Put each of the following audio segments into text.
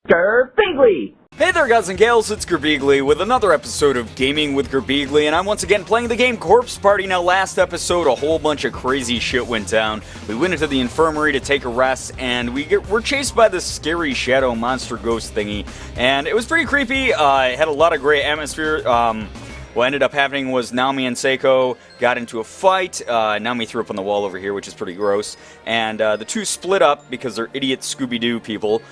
Girbeagly! Hey there guys and gals, it's Girbeagly with another episode of Gaming with Girbeagly, and I'm once again playing the game Corpse Party. Now last episode, a whole bunch of crazy shit went down. We went into the infirmary to take a rest, and we're chased by this scary shadow monster ghost thingy, and it was pretty creepy. It had a lot of great atmosphere. What ended up happening was Naomi and Seiko got into a fight. Naomi threw up on the wall over here, which is pretty gross, and the two split up because they're idiot Scooby-Doo people.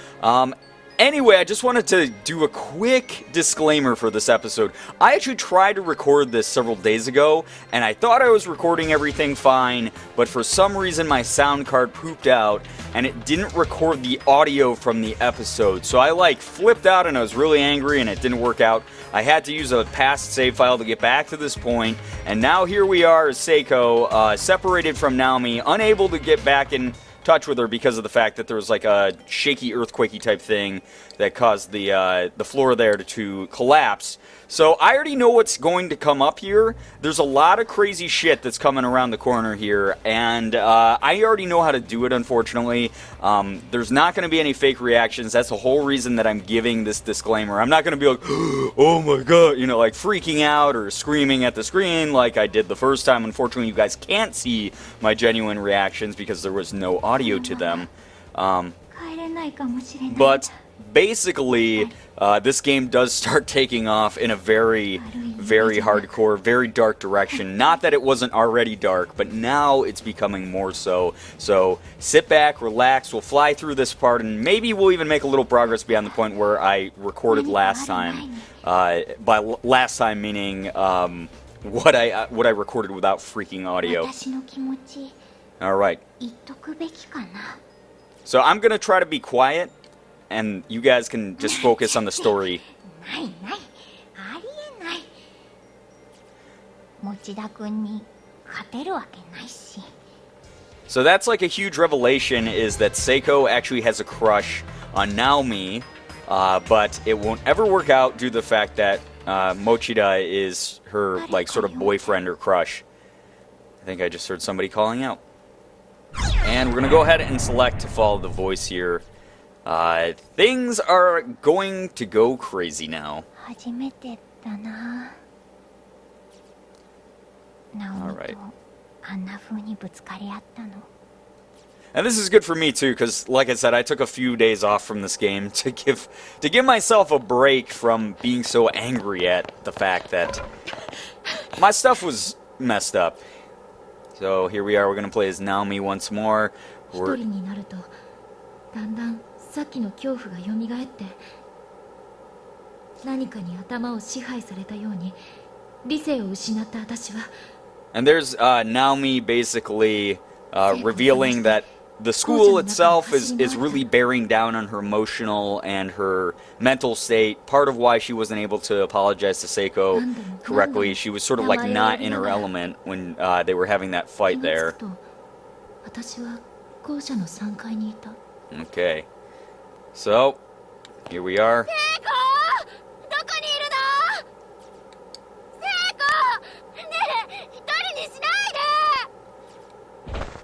Anyway, I just wanted to do a quick disclaimer for this episode. I actually tried to record this several days ago, and I thought I was recording everything fine, but for some reason my sound card pooped out, and it didn't record the audio from the episode. So I flipped out and I was really angry and it didn't work out. I had to use a past save file to get back to this point, and now here we are as Seiko, separated from Naomi, unable to get back in touch with her because of the fact that there was like a shaky earthquakey type thing that caused the floor there to collapse. So I already know what's going to come up here. There's a lot of crazy shit that's coming around the corner here, and I already know how to do it, unfortunately. There's not going to be any fake reactions. That's the whole reason that I'm giving this disclaimer. I'm not going to be like, oh my god, you know, like freaking out or screaming at the screen like I did the first time. Unfortunately, you guys can't see my genuine reactions because there was no audio to them. But basically, this game does start taking off in a very, very hardcore, very dark direction. Not that it wasn't already dark, but now it's becoming more so. So sit back, relax, we'll fly through this part, and maybe we'll even make a little progress beyond the point where I recorded last time. By last time meaning what I recorded without freaking audio. Alright. So I'm going to try to be quiet, and you guys can just focus on the story. So that's like a huge revelation, is that Seiko actually has a crush on Naomi, but it won't ever work out due to the fact that Mochida is her sort of boyfriend or crush. I think I just heard somebody calling out. And we're going to go ahead and select to follow the voice here. Things are going to go crazy now. Alright. And this is good for me too, because like I said, I took a few days off from this game to give myself a break from being so angry at the fact that my stuff was messed up. So here we are, we're going to play as Naomi once more. And there's Naomi basically revealing that the school itself is really bearing down on her emotional and her mental state. Part of why she wasn't able to apologize to Seiko correctly, she was sort of like not in her element when they were having that fight there. Okay. So, here we are.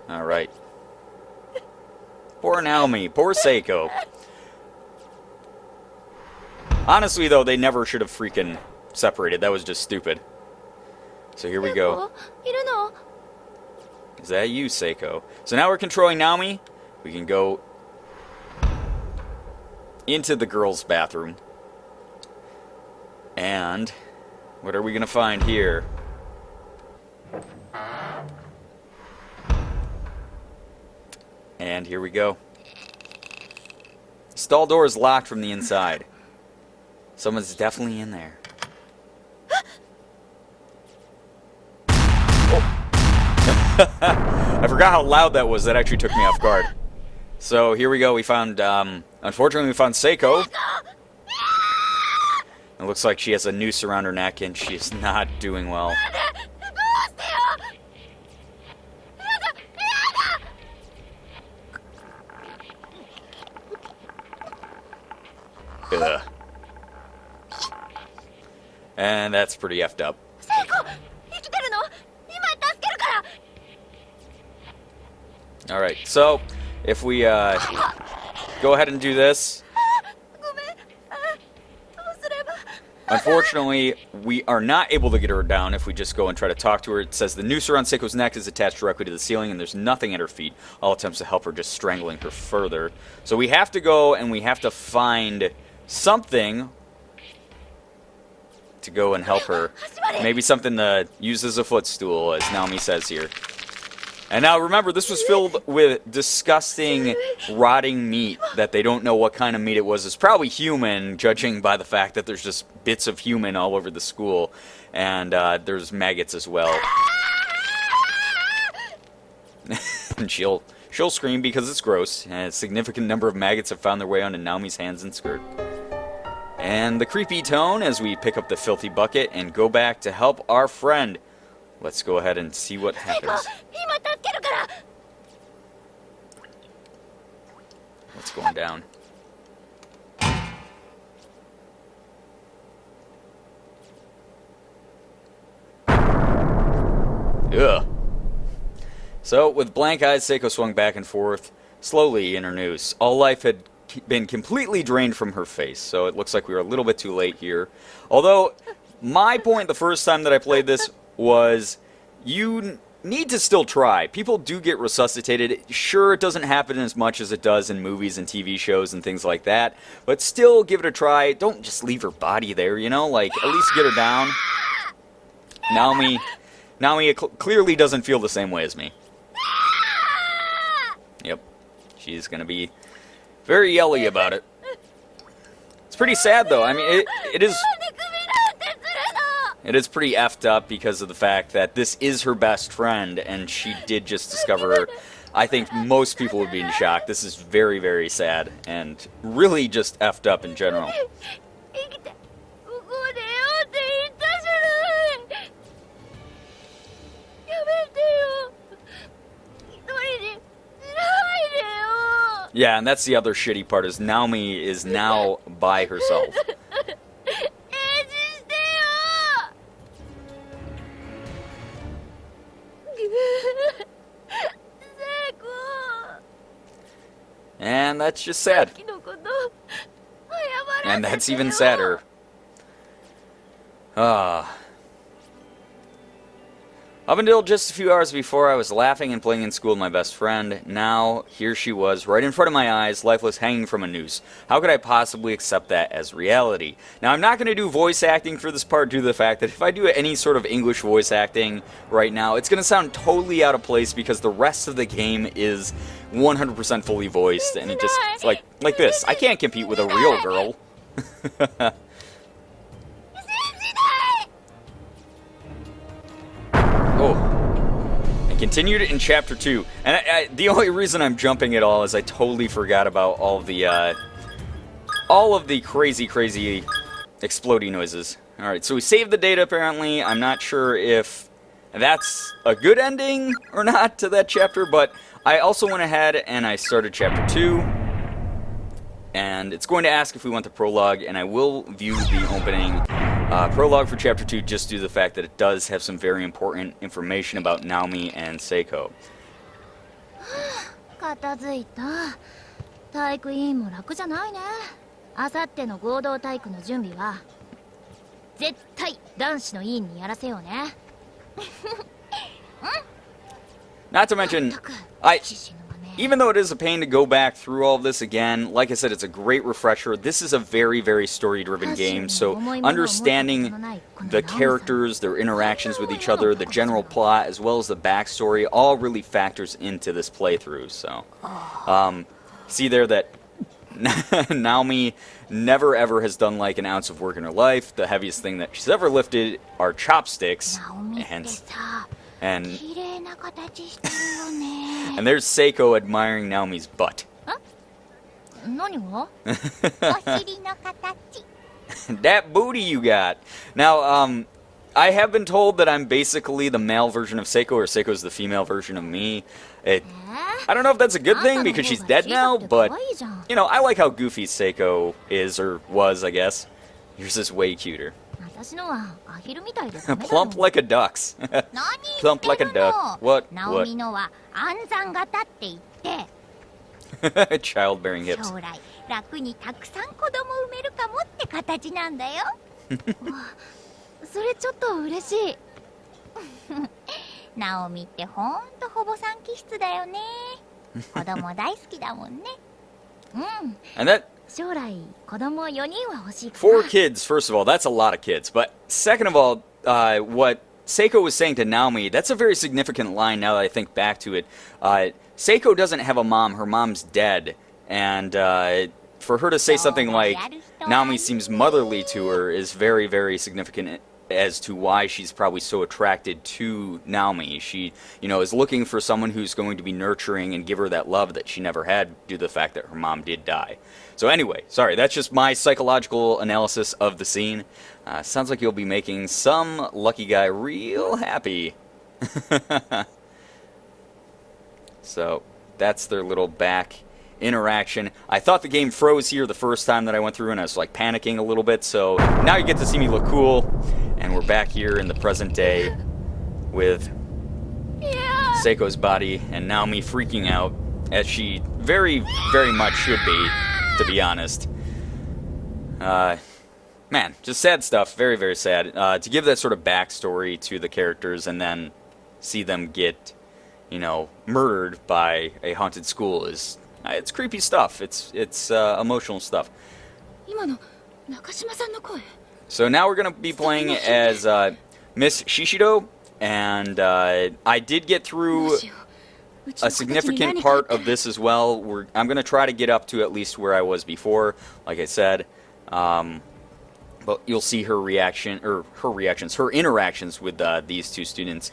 Alright. Poor Naomi, poor Seiko. Honestly, though, they never should have freaking separated. That was just stupid. So here we go. Is that you, Seiko? So now we're controlling Naomi. We can go into the girls' bathroom. And what are we going to find here? And here we go. Stall door is locked from the inside. Someone's definitely in there. Oh. I forgot how loud that was. That actually took me off guard. So here we go. We found, unfortunately, we found Seiko. It looks like she has a noose around her neck and she's not doing well. Ugh. And that's pretty effed up. Alright, so if we go ahead and do this, Unfortunately, we are not able to get her down if we just go and try to talk to her. It says the noose around Seiko's neck is attached directly to the ceiling, and there's nothing at her feet. All attempts to help her just strangling her further. So we have to go and we have to find something to go and help her. Maybe something to use as a footstool, as Naomi says here. And now remember, this was filled with disgusting, rotting meat that they don't know what kind of meat it was. It's probably human, judging by the fact that there's just bits of human all over the school. And there's maggots as well. And she'll scream because it's gross. And a significant number of maggots have found their way onto Naomi's hands and skirt. And the creepy tone as we pick up the filthy bucket and go back to help our friend. Let's go ahead and see what happens. What's going down? Ugh. So, with blank eyes, Seiko swung back and forth, slowly in her noose. All life had been completely drained from her face, so it looks like we were a little bit too late here. Although, my point the first time that I played this was, you need to still try. People do get resuscitated. Sure, it doesn't happen as much as it does in movies and TV shows and things like that, but still give it a try. Don't just leave her body there, you know? Like, at least get her down. Naomi clearly doesn't feel the same way as me. Yep. She's gonna be very yelly about it. It's pretty sad, though. I mean, it is pretty effed up because of the fact that this is her best friend, and she did just discover her. I think most people would be in shock. This is very, very sad, and really just effed up in general. Yeah, and that's the other shitty part, is Naomi is now by herself. And that's just sad. And that's even sadder. Up until just a few hours before, I was laughing and playing in school with my best friend. Now, here she was, right in front of my eyes, lifeless, hanging from a noose. How could I possibly accept that as reality? Now, I'm not going to do voice acting for this part due to the fact that if I do any sort of English voice acting right now, it's going to sound totally out of place because the rest of the game is 100% fully voiced, and it just, it's like this. I can't compete with a real girl. Oh, and continued in Chapter 2. And the only reason I'm jumping at all is I totally forgot about all of the crazy exploding noises. Alright, so we saved the data apparently. I'm not sure if that's a good ending or not to that chapter, but I also went ahead and I started Chapter 2. And it's going to ask if we want the prologue, and I will view the opening prologue for Chapter 2 just due to the fact that it does have some very important information about Naomi and Seiko. 片付いた。体育委員も楽じゃないね。あさっての合同体育の準備は絶対男子の委員にやらせようね。Not to mention, even though it is a pain to go back through all of this again, like I said, it's a great refresher. This is a very, very story-driven game, so understanding the characters, their interactions with each other, the general plot, as well as the backstory, all really factors into this playthrough. So, see there that Naomi never ever has done like an ounce of work in her life. The heaviest thing that she's ever lifted are chopsticks, and there's Seiko admiring Naomi's butt. That booty you got. Now, I have been told that I'm basically the male version of Seiko, or Seiko's the female version of me. I don't know if that's a good thing because she's dead now, but, you know, I like how goofy Seiko is, or was, I guess. Yours is way cuter. Plump like a duck's. Plump like a duck. What? Childbearing hips. それちょっと嬉しい。ナオミってほんとほぼ三気質だよね。子供大好きだもんね。うん。 And that 将来子供4人は欲しいかな。 4 kids, first of all, that's a lot of kids. But second of all, what Seiko was saying to Naomi, that's a very significant line now that I think back to it. Seiko doesn't have a mom. Her mom's dead. And for her to say something like Naomi seems motherly to her is very, very significant as to why she's probably so attracted to Naomi. She, is looking for someone who's going to be nurturing and give her that love that she never had due to the fact that her mom did die. So anyway, sorry, that's just my psychological analysis of the scene. Sounds like you'll be making some lucky guy real happy. So that's their little back interaction. I thought the game froze here the first time that I went through and I was like panicking a little bit, so now you get to see me look cool, and we're back here in the present day with Seiko's body and Naomi freaking out, as she very, very much should be honest. Man, just sad stuff. Very, very sad. To give that sort of backstory to the characters and then see them get, murdered by a haunted school is, it's creepy stuff. It's emotional stuff. So now we're going to be playing as Miss Shishido, and I did get through a significant part of this as well. I'm going to try to get up to at least where I was before, like I said. But you'll see her reactions, her interactions with these two students.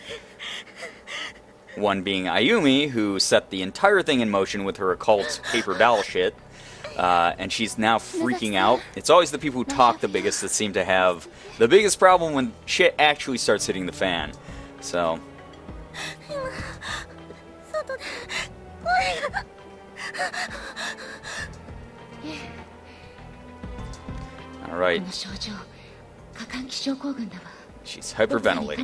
One being Ayumi, who set the entire thing in motion with her occult paper doll shit. And she's now freaking out. It's always the people who talk the biggest that seem to have the biggest problem when shit actually starts hitting the fan. So... Alright. She's hyperventilating.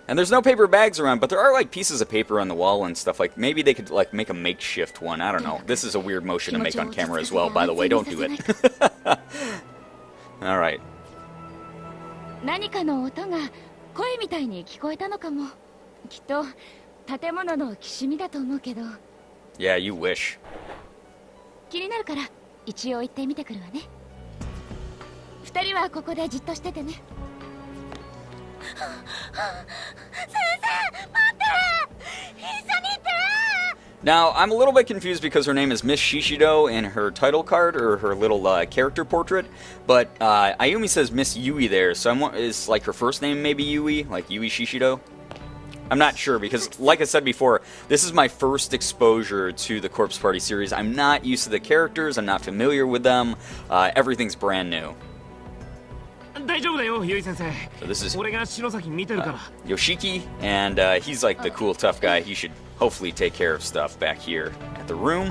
And there's no paper bags around, but there are like pieces of paper on the wall and stuff. Like maybe they could like make a makeshift one. I don't know. This is a weird motion to make on camera as well, by the way. Don't do it. Alright. Yeah, you wish. Now, I'm a little bit confused because her name is Miss Shishido in her title card, or her little character portrait, but Ayumi says Miss Yui there, so is like her first name maybe Yui, like Yui Shishido? I'm not sure, because like I said before, this is my first exposure to the Corpse Party series. I'm not used to the characters, I'm not familiar with them, everything's brand new. So this is Yoshiki, and he's like the cool tough guy. He should hopefully take care of stuff back here at the room.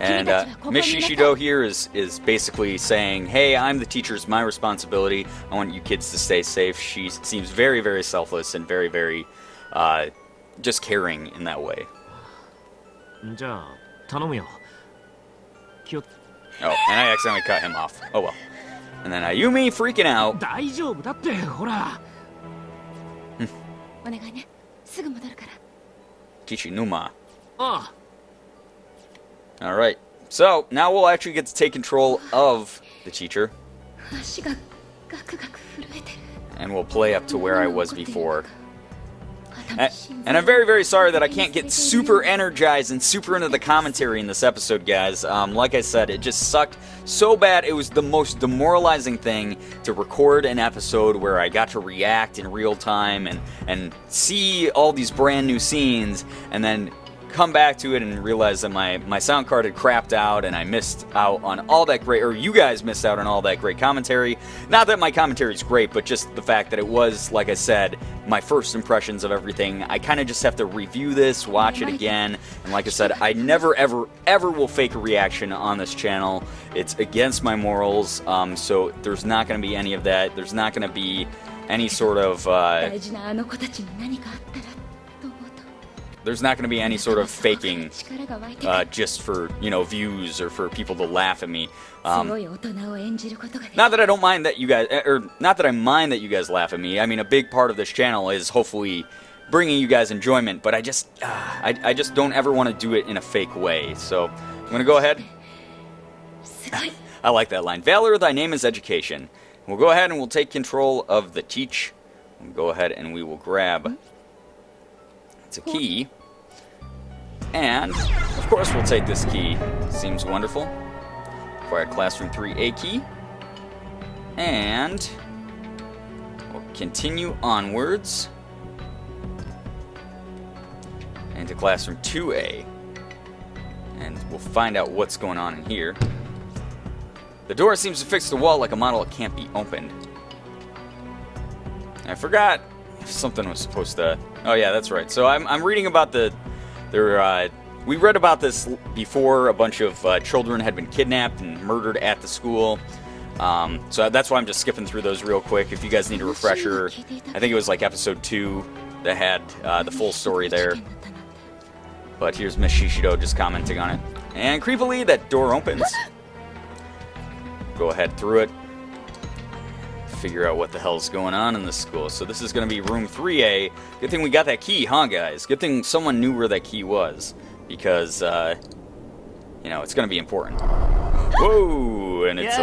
And Miss Shishido here is basically saying, hey, I'm the teacher, it's my responsibility. I want you kids to stay safe. She seems very, very selfless and very, very just caring in that way. Oh, and I accidentally cut him off. Oh well. And then Ayumi freaking out. Kishinuma. Alright. So, now we'll actually get to take control of the teacher. And we'll play up to where I was before. And I'm very, very sorry that I can't get super energized and super into the commentary in this episode, guys. Like I said, it just sucked so bad. It was the most demoralizing thing to record an episode where I got to react in real time and see all these brand new scenes, and then come back to it and realize that my sound card had crapped out and I missed out on all that great, or you guys missed out on all that great commentary. Not that my commentary is great, but just the fact that it was, like I said, my first impressions of everything. I kind of just have to review this, watch it again, and like I said, I never, ever, ever will fake a reaction on this channel. It's against my morals, so there's not going to be any of that. There's not going to be any sort of, there's not going to be any sort of faking just for, views or for people to laugh at me. Not that I don't mind that you guys, or not that I mind that you guys laugh at me. I mean, a big part of this channel is hopefully bringing you guys enjoyment, but I just don't ever want to do it in a fake way. So I'm going to go ahead. I like that line. Valor, thy name is education. We'll go ahead and we'll take control of the teach. We'll go ahead and we will grab, it's a key. And, of course, we'll take this key. Seems wonderful. Acquire Classroom 3A key. And we'll continue onwards into Classroom 2A. And we'll find out what's going on in here. The door seems to fix the wall like a model that can't be opened. I forgot if something was supposed to... Oh yeah, that's right. So I'm reading about we read about this before. A bunch of children had been kidnapped and murdered at the school. So that's why I'm just skipping through those real quick. If you guys need a refresher, I think it was like episode 2 that had the full story there. But here's Miss Shishido just commenting on it. And creepily, that door opens. Go ahead through it. Figure out what the hell's going on in this school. So this is going to be room 3A. Good thing we got that key, huh, guys? Good thing someone knew where that key was. Because, it's going to be important. Whoa! And it's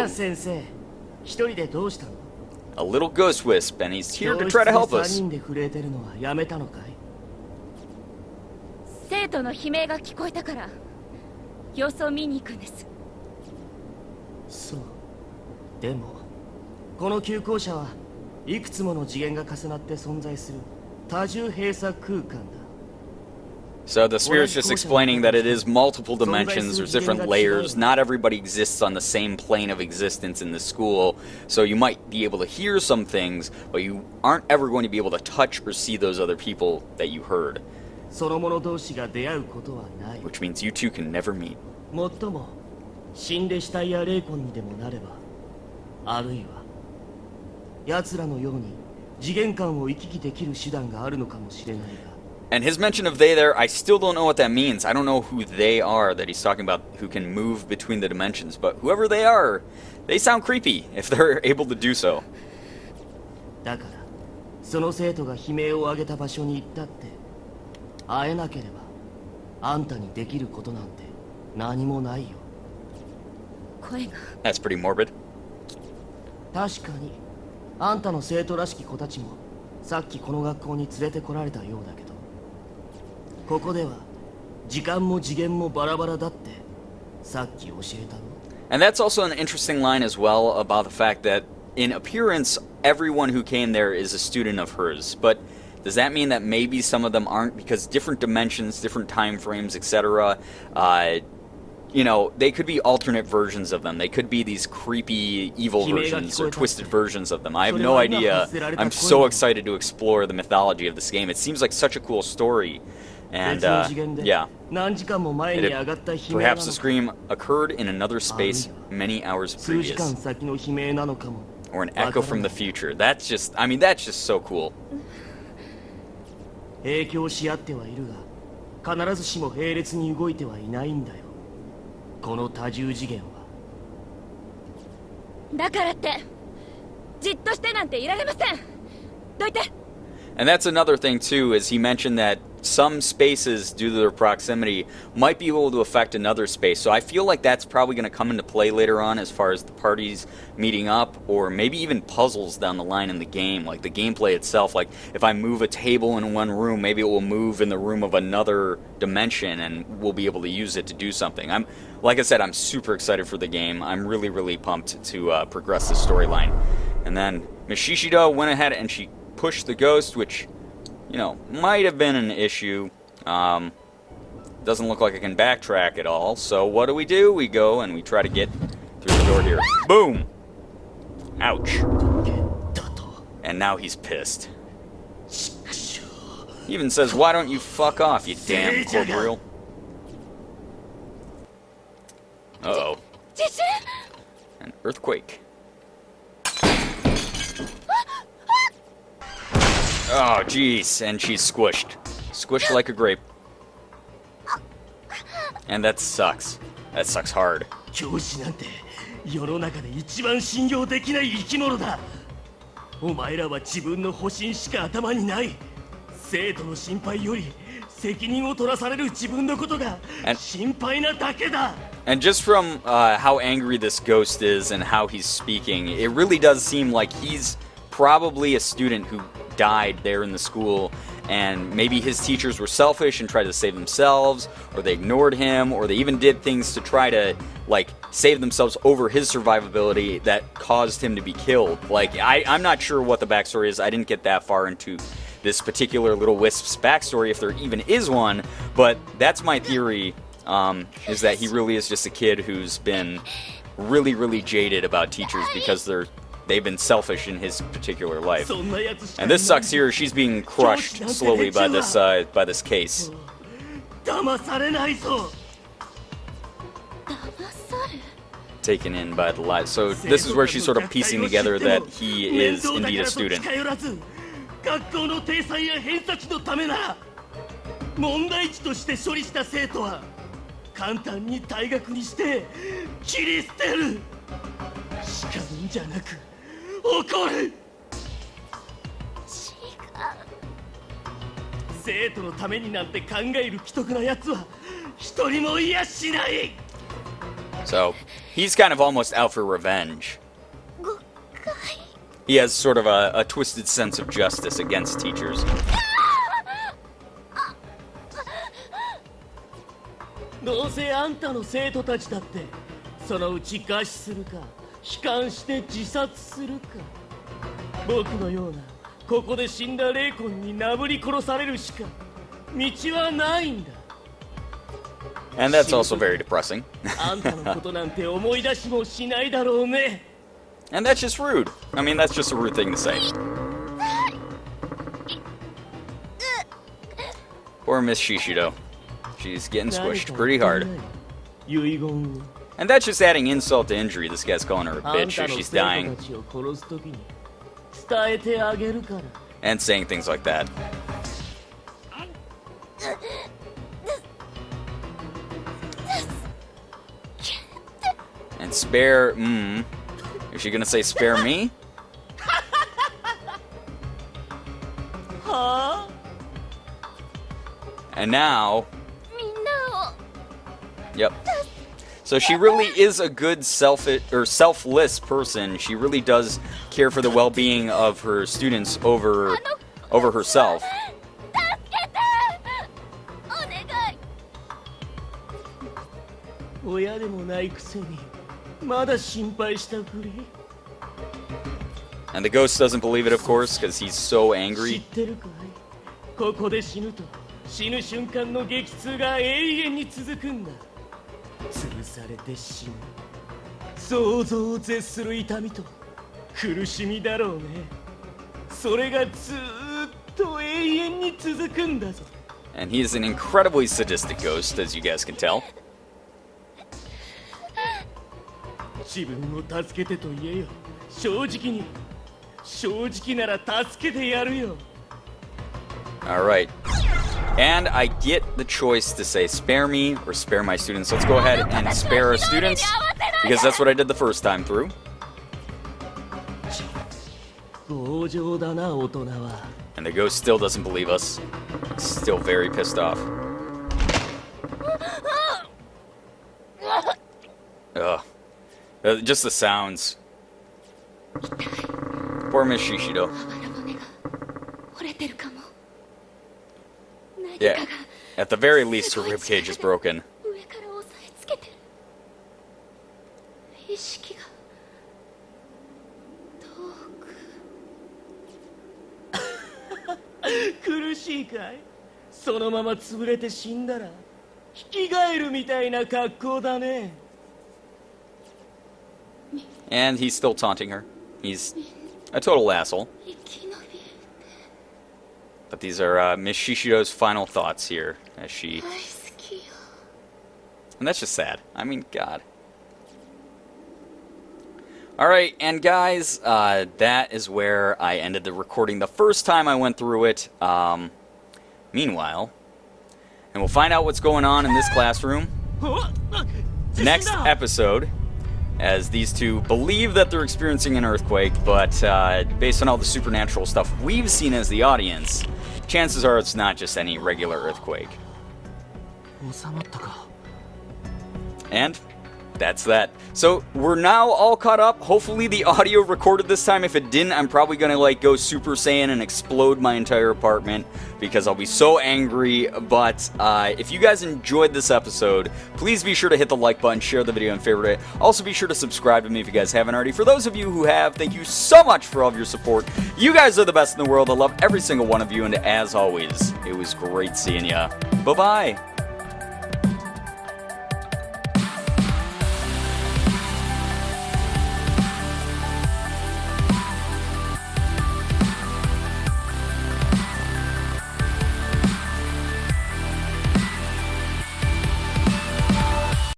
a little ghost wisp, and he's here to try to help us. 生徒の悲鳴が聞こえたから様子を見に行くんです。そう。でもこの旧校舎はいくつもの次元が重なって存在する多重閉鎖空間だ。 So the spirit's just explaining that it is multiple dimensions, there's different layers, not everybody exists on the same plane of existence in the school, so you might be able to hear some things, but you aren't ever going to be able to touch or see those other people that you heard. その者同士が出会うことはない。 Which means you two can never meet. もっとも死んで死体や霊魂にでもなれば、あるいは奴らのように次元間を行き来できる手段があるのかもしれないが。 And his mention of they there, I still don't know what that means. I don't know who they are that he's talking about who can move between the dimensions, but whoever they are, they sound creepy if they're able to do so. だからその生徒が悲鳴を上げた場所に行ったって、会えなければあんたにできることなんて何もないよ。声が。That's pretty morbid. 確かにあんたの生徒らしき子たちもさっきこの学校に連れてこられたようだけど、ここでは時間も次元もバラバラだってさっき教えたろ。 And that's also an interesting line as well about the fact that in appearance everyone who came there is a student of hers, but does that mean that maybe some of them aren't because different dimensions, different time frames, etc. They could be alternate versions of them. They could be these creepy, evil versions or twisted versions of them. I have no idea. I'm so excited to explore the mythology of this game. It seems like such a cool story. And, yeah. Perhaps the scream occurred in another space many hours previous. Or an echo from the future. That's just so cool. 影響し合ってはいるが、必ずしも並列に動いてはいないんだよ。この多重次元は。だからってじっとしてなんていられません。どいて。 And that's another thing too, is he mentioned that some spaces, due to their proximity, might be able to affect another space. So I feel like that's probably going to come into play later on as far as the parties meeting up, or maybe even puzzles down the line in the game, like the gameplay itself. Like if I move a table in one room, maybe it will move in the room of another dimension and we'll be able to use it to do something. Like I said, I'm super excited for the game. I'm really, really pumped to progress the storyline. And then Miss Shishido went ahead and she pushed the ghost, which, might have been an issue. Doesn't look like I can backtrack at all. So what do? We go and we try to get through the door here. Boom! Ouch. And now he's pissed. He even says, why don't you fuck off, you damn corporeal? Uh-oh. An earthquake. Oh, jeez. And she's squished. Squished like a grape. And that sucks. That sucks hard. 教師なんて世の中で一番信用できない生き物だ。お前らは自分の保身しか頭にない。生徒の心配より責任を取らされる自分のことが心配なだけだ。And just from how angry this ghost is and how he's speaking, it really does seem like he's probably a student who died there in the school, and maybe his teachers were selfish and tried to save themselves, or they ignored him, or they even did things to try to, like, save themselves over his survivability that caused him to be killed. Like, I'm not sure what the backstory is. I didn't get that far into this particular little wisp's backstory, if there even is one, but that's my theory, is that he really is just a kid who's been really, really jaded about teachers because they've been selfish in his particular life. And this sucks here. She's being crushed slowly by this case. Taken in by the lies. So this is where she's sort of piecing together that he is indeed a student. 学校の体裁や偏差値のためなら問題児として処理した生徒は簡単に退学にして切り捨てる。叱るんじゃなく怒る。生徒のためになんて考える奇特なやつは一人もいやしない。 So he's kind of almost out for revenge. He has sort of a twisted sense of justice against teachers. どうせあんたの生徒たちだってそのうち餓死するか悲観して自殺するか僕のようなここで死んだ霊魂になぶり殺されるしか道はないんだ。 And that's also very depressing. あんたのことなんて思い出しもしないだろうね。 And that's just rude. I mean, that's just a rude thing to say. Poor Miss Shishido. She's getting squished pretty hard. And that's just adding insult to injury. This guy's calling her a bitch as she's dying. And saying things like that. And spare... Is she gonna say spare me? Huh? And now... Yep. So she really is a good selfless person. She really does care for the well-being of her students over herself. 親でもないくせにまだ心配したふり。 And the ghost doesn't believe it, of course, because he's so 知っ angry. てるかい？ここで死ぬと死ぬ瞬間の激痛が永遠に続くんだ。潰されて死ぬ。想像を絶する痛みと苦しみだろうね。それがずーっと永遠に続くんだぞ。 And he is an incredibly sadistic ghost, as you guys can tell. 自分を助けてと言えよ。正直に。正直なら助けてやるよ。 Alright. And I get the choice to say spare me or spare my students. Let's go ahead and spare our students, because that's what I did the first time through. 強情だな、大人は。 And the ghost still doesn't believe us. Still very pissed off. Ugh. Just the sounds. Poor Miss Shishido. Yeah. At the very least, her ribcage is broken. 苦しいかい？そのまま潰れて死んだら生き返るみたいな格好だね。 And he's still taunting her. He's a total asshole. But these are Miss Shishido's final thoughts here, as she... And that's just sad. I mean, God. Alright, and guys, that is where I ended the recording the first time I went through it. Meanwhile, and we'll find out what's going on in this classroom. next episode, as these two believe that they're experiencing an earthquake, but based on all the supernatural stuff we've seen as the audience, chances are it's not just any regular earthquake. 収まったか。 And that's that. So we're now all caught up. Hopefully the audio recorded this time. If it didn't, I'm probably gonna like go Super Saiyan and explode my entire apartment because I'll be so angry. But if you guys enjoyed this episode, please be sure to hit the like button, share the video, and favorite it. Also be sure to subscribe to me if you guys haven't already. For those of you who have, thank you so much for all of your support. You guys are the best in the world. I love every single one of you, and as always, it was great seeing ya. Bye-bye.